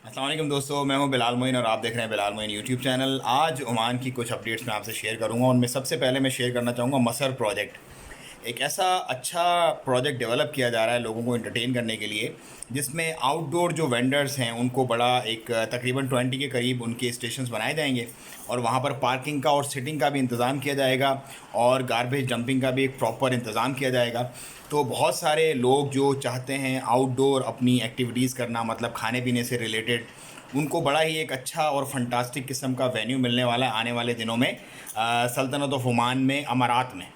अस्सलाम वालेकुम दोस्तों, मैं हूं बिलाल मोइन और आप देख रहे हैं बिलाल मोइन यूट्यूब चैनल। आज ओमान की कुछ अपडेट्स मैं आपसे शेयर करूंगा। उनमें सबसे पहले मैं शेयर करना चाहूँगा मसर प्रोजेक्ट। एक ऐसा अच्छा प्रोजेक्ट डेवलप किया जा रहा है लोगों को एंटरटेन करने के लिए, जिसमें आउटडोर जो वेंडर्स हैं उनको बड़ा एक तकरीबन 20 के करीब उनके स्टेशंस बनाए जाएंगे और वहाँ पर पार्किंग का और सिटिंग का भी इंतज़ाम किया जाएगा और गार्बेज डंपिंग का भी एक प्रॉपर इंतज़ाम किया जाएगा। तो बहुत सारे लोग जो चाहते हैं आउटडोर अपनी एक्टिविटीज़ करना, मतलब खाने पीने से रिलेटेड, उनको बड़ा ही एक अच्छा और फंटास्टिक किस्म का वेन्यू मिलने वाला है आने वाले दिनों में सल्तनत ऑफ ओमान में, अमारात में।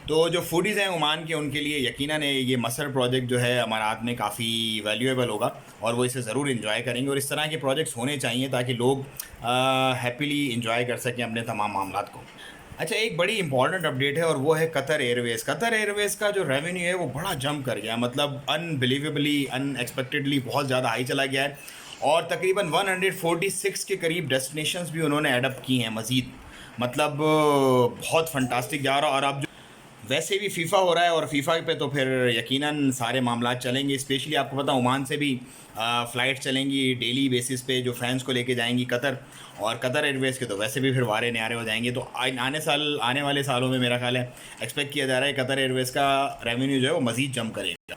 तो जो फूडीज़ हैं ओमान के, उनके लिए यकीनन ये मसर प्रोजेक्ट जो है अमारात में काफ़ी वैल्यूएबल होगा और वो इसे ज़रूर इन्जॉय करेंगे। और इस तरह के प्रोजेक्ट्स होने चाहिए ताकि लोग हैप्पीली इन्जॉय कर सकें अपने तमाम मामलात को। अच्छा, एक बड़ी इंपॉर्टेंट अपडेट है और वो है कतर एयरवेज़। कतर एयरवेज़ का जो रेवेन्यू है वो बड़ा जंप कर गया, मतलब अनबिलीवेबली, अनएक्सपेक्टेडली बहुत ज़्यादा हाई चला गया है और तकरीबन 146 के करीब डेस्टिनेशंस भी उन्होंने एडप्ट की हैं मज़ीद। मतलब बहुत फंटास्टिक जा रहा। और अब वैसे भी फ़ीफ़ा हो रहा है और फ़ीफ़ा पे तो फिर यकीनन सारे मामलात चलेंगे। स्पेशली आपको पता, ओमान से भी फ़्लाइट चलेंगी डेली बेसिस पे जो फैंस को लेके जाएंगी कतर, और कतर एयरवेज़ के तो वैसे भी फिर वारे न्यारे हो जाएंगे। तो आने वाले सालों में मेरा ख्याल है, एक्सपेक्ट किया जा रहा है कतर एयरवेज़ का रेवेन्यू जो है वो मज़ीद जंप करेगा।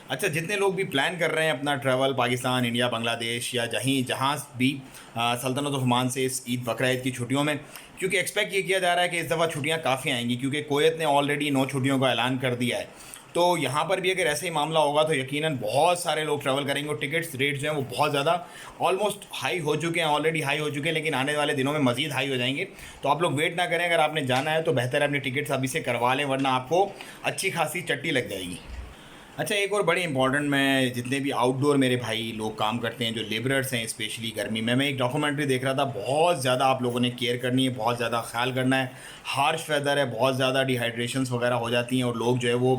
अच्छा, जितने लोग भी प्लान कर रहे हैं अपना ट्रैवल पाकिस्तान, इंडिया, बांग्लादेश या जहाँ भी सल्तनत ऑफ ओमान से इस ईद बकरा ईद की छुट्टियों में, क्योंकि एक्सपेक्ट ये किया जा रहा है कि इस दफ़ा छुट्टियां काफ़ी आएंगी, क्योंकि कुवैत ने ऑलरेडी 9 छुट्टियों का ऐलान कर दिया है। तो यहाँ पर भी अगर ऐसे ही मामला होगा तो यकीनन बहुत सारे लोग ट्रैवल करेंगे और टिकट्स रेट्स जो हैं वो बहुत ज़्यादा ऑलमोस्ट हाई हो चुके हैं, ऑलरेडी हाई हो चुके हैं, लेकिन आने वाले दिनों में मज़ीद हाई हो जाएंगे। तो आप लोग वेट ना करें, अगर आपने जाना है तो बेहतर है अपनी टिकट्स अभी से करवा लें, वरना आपको अच्छी खासी चट्टी लग जाएगी। अच्छा, एक और बड़ी इंपॉर्टेंट, मैं जितने भी आउटडोर मेरे भाई लोग काम करते हैं, जो लेबरर्स हैं स्पेशली गर्मी में, मैं एक डॉक्यूमेंट्री देख रहा था। बहुत ज़्यादा आप लोगों ने केयर करनी है, बहुत ज़्यादा ख्याल करना है। हार्श वेदर है, बहुत ज़्यादा डिहाइड्रेशंस वगैरह हो जाती हैं और लोग जो है वो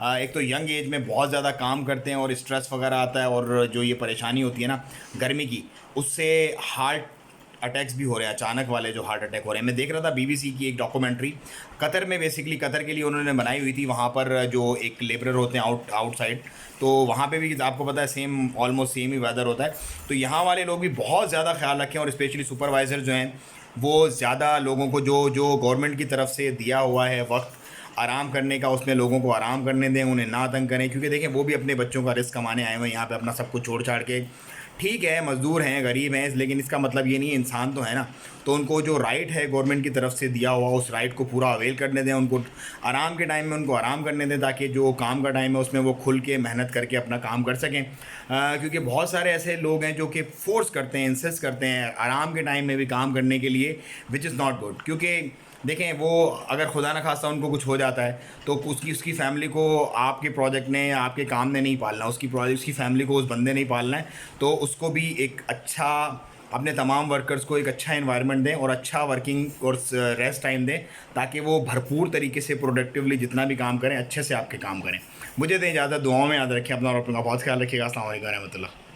एक तो यंग एज में बहुत ज़्यादा काम करते हैं और स्ट्रेस वगैरह आता है, और जो ये परेशानी होती है ना गर्मी की, उससे हार्ट अटैक्स भी हो रहे हैं, अचानक वाले जो हार्ट अटैक हो रहे हैं। मैं देख रहा था बीबीसी की एक डॉक्यूमेंट्री, कतर में, बेसिकली कतर के लिए उन्होंने बनाई हुई थी। वहाँ पर जो एक लेबरर होते हैं आउटसाइड, तो वहाँ पे भी आपको पता है सेम, ऑलमोस्ट सेम ही वेदर होता है। तो यहाँ वाले लोग भी बहुत ज़्यादा ख्याल रखें और स्पेशली सुपरवाइज़र जो हैं वो ज़्यादा लोगों को, जो जो गवर्नमेंट की तरफ से दिया हुआ है वक्त आराम करने का, उसमें लोगों को आराम करने दें, उन्हें ना तंग करें। क्योंकि देखें, वो भी अपने बच्चों का रिस्क कमाने आए हुए हैं यहाँ पे, अपना सब कुछ छोड़ छाड़ के। ठीक है, मज़दूर हैं, गरीब हैं, लेकिन इसका मतलब ये नहीं है, इंसान तो है ना। तो उनको जो राइट है गवर्नमेंट की तरफ से दिया हुआ, उस राइट को पूरा अवेल करने दें। उनको आराम के टाइम में उनको आराम करने दें, ताकि जो काम का टाइम है उसमें वो खुल के मेहनत करके अपना काम कर सकें। क्योंकि बहुत सारे ऐसे लोग हैं जो कि फोर्स करते हैं, इंसिस्ट करते हैं आराम के टाइम में भी काम करने के लिए, विच इज़ नॉट गुड। क्योंकि देखें, वो अगर खुदा न खास्ता उनको कुछ हो जाता है तो उसकी फैमिली को आपके प्रोजेक्ट ने, आपके काम ने नहीं पालना, उसकी फैमिली को उस बंदे नहीं पालना है। तो उसको भी एक अच्छा, अपने तमाम वर्कर्स को एक अच्छा एनवायरनमेंट दें और अच्छा वर्किंग और रेस्ट टाइम दें, ताकि वो भरपूर तरीके से प्रोडक्टिवली जितना भी काम करें अच्छे से आपके काम करें। मुझे दें इजाज़त, दुआओं में याद रखें अपना और अपना बहुत ख्याल रखिएगा। अस्सलाम वालेकुम रहमतुल्लाह।